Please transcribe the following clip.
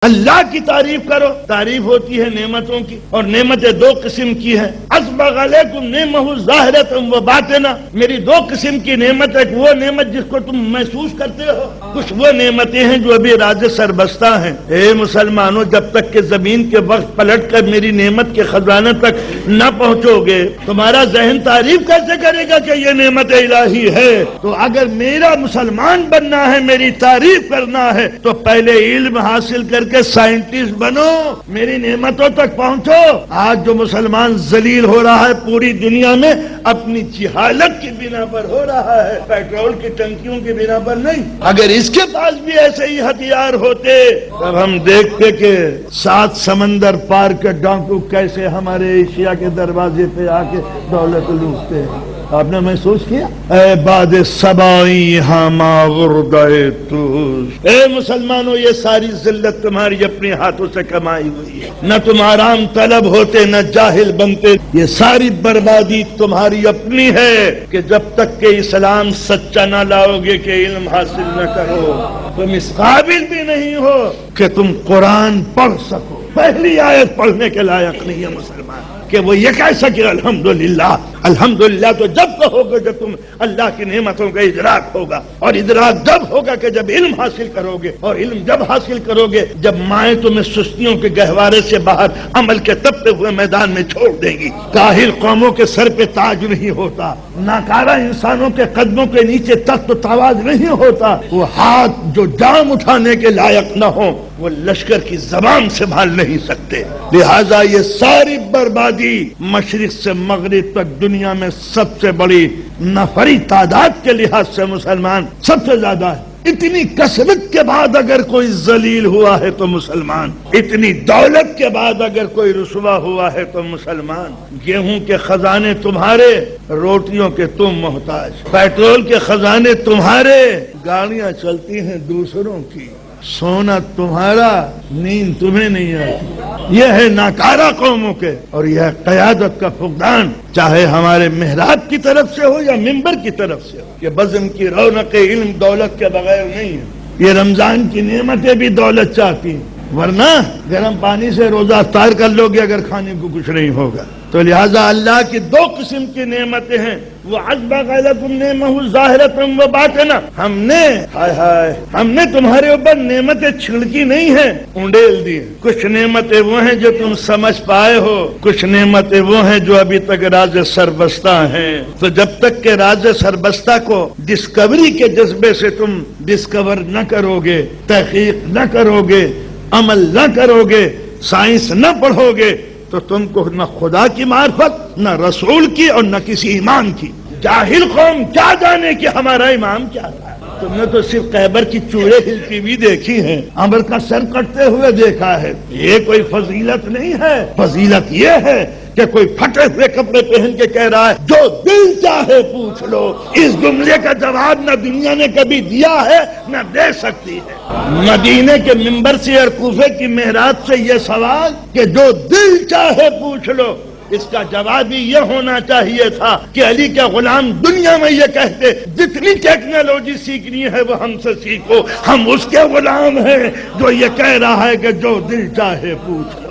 اللہ کی تعریف کرو. تعریف ہوتی ہے نعمتوں کی، اور نعمتیں دو قسم کی ہیں. اسبغ علیکم نعمہ ظاہرۃ و باطنہ، میری دو قسم کی نعمت ہے. وہ نعمت جس کو تم محسوس کرتے ہو، کچھ وہ نعمتیں ہیں جو ابھی راز سربستہ ہیں. اے مسلمانوں، جب تک کہ زمین کے وقت پلٹ کر میری نعمت کے خزانے تک نہ پہنچو گے، تمہارا ذہن تعریف کیسے کرے گا کہ یہ نعمت الہی ہے؟ تو اگر میرا مسلمان بننا ہے، میری تعریف کرنا ہے، تو پہلے علم حاصل کر کے سائنٹسٹ بنو، میری نعمتوں تک پہنچو. آج جو مسلمان ذلیل ہو رہا ہے پوری دنیا میں، اپنی جہالت کی بنا پر ہو رہا ہے، پیٹرول کی ٹنکیوں کی بنا پر نہیں. اگر اس کے پاس بھی ایسے ہی ہتھیار ہوتے، تب ہم دیکھتے کہ 7 سمندر پار کے ڈاکو کیسے ہمارے ایشیا کے دروازے پہ آ کے دولت لوٹتے ہیں. آپ نے محسوس کیا؟ اے باد سبائی ہما غردائے توس، اے مسلمانوں، یہ ساری ذلت تمہاری اپنے ہاتھوں سے کمائی ہوئی ہے. نہ تم آرام طلب ہوتے، نہ جاہل بنتے. یہ ساری بربادی تمہاری اپنی ہے کہ جب تک کہ اسلام سچا نہ لاؤ گے، کہ علم حاصل نہ کرو، تم اس قابل بھی نہیں ہو کہ تم قرآن پڑھ سکو. پہلی آیت پڑھنے کے لائق نہیں ہے مسلمان کہ وہ یہ کہہ سکے الحمدللہ. الحمدللہ تو جب کہو گے جب تم اللہ کی نعمتوں کا ادراک ہوگا، اور ادراک جب ہوگا کہ جب علم حاصل کرو گے، اور علم جب حاصل کرو گے جب مائیں تمہیں سستیوں کے گہوارے سے باہر عمل کے تپتے ہوئے میدان میں چھوڑ دیں گی. کاہل قوموں کے سر پہ تاج نہیں ہوتا، ناکارہ انسانوں کے قدموں کے نیچے تخت و تاواز نہیں ہوتا. وہ ہاتھ جو جام اٹھانے کے لائق نہ ہو، وہ لشکر کی زبان سنبھال نہیں سکتے. لہذا یہ ساری بربادی مشرق سے مغرب تک دنیا میں سب سے بڑی نفری تعداد کے لحاظ سے مسلمان سب سے زیادہ ہے. اتنی کثرت کے بعد اگر کوئی ذلیل ہوا ہے تو مسلمان، اتنی دولت کے بعد اگر کوئی رسوا ہوا ہے تو مسلمان. گیہوں کے خزانے تمہارے، روٹیوں کے تم محتاج. پیٹرول کے خزانے تمہارے، گاڑیاں چلتی ہیں دوسروں کی. سونا تمہارا، نیند تمہیں نہیں آتی. یہ ہے ناکارہ قوموں کے، اور یہ ہے قیادت کا فقدان، چاہے ہمارے محراب کی طرف سے ہو یا منبر کی طرف سے ہو. یہ بزم کی رونق علم دولت کے بغیر نہیں ہے. یہ رمضان کی نعمتیں بھی دولت چاہتی ہیں، ورنہ گرم پانی سے روزہ افطار کر لو گے اگر کھانے کو کچھ نہیں ہوگا. تو لہذا اللہ کی دو قسم کی نعمتیں ہیں. وہ اسبغ علیکم نعمہ ظاہرۃ و باطنہ، ہم نے تمہارے اوپر نعمتیں چھڑکی نہیں ہیں، انڈیل دی. کچھ نعمتیں وہ ہیں جو تم سمجھ پائے ہو، کچھ نعمتیں وہ ہیں جو ابھی تک راز سربستہ ہیں. تو جب تک کہ راز سربستہ کو ڈسکوری کے جذبے سے تم ڈسکور نہ کرو گے، تحقیق نہ کرو گے، عمل نہ کرو گے، سائنس نہ پڑھو گے، تو تم کو نہ خدا کی معرفت، نہ رسول کی، اور نہ کسی ایمان کی. جاہل قوم کیا جانے کہ ہمارا امام کیا تھا. تم نے تو صرف خیبر کی چوڑے ہلتی بھی دیکھی ہیں، عمر کا سر کٹتے ہوئے دیکھا ہے. یہ کوئی فضیلت نہیں ہے. فضیلت یہ ہے کہ کوئی پھٹے ہوئے کپڑے پہن کے کہہ رہا ہے جو دل چاہے پوچھ لو. اس جملے کا جواب نہ دنیا نے کبھی دیا ہے نہ دے سکتی ہے. مدینے کے منبر سے اور کوفے کی محراب سے یہ سوال کہ جو دل چاہے پوچھ لو، اس کا جواب ہی یہ ہونا چاہیے تھا کہ علی کے غلام دنیا میں یہ کہتے جتنی ٹیکنالوجی سیکھنی ہے وہ ہم سے سیکھو، ہم اس کے غلام ہیں جو یہ کہہ رہا ہے کہ جو دل چاہے پوچھ لو.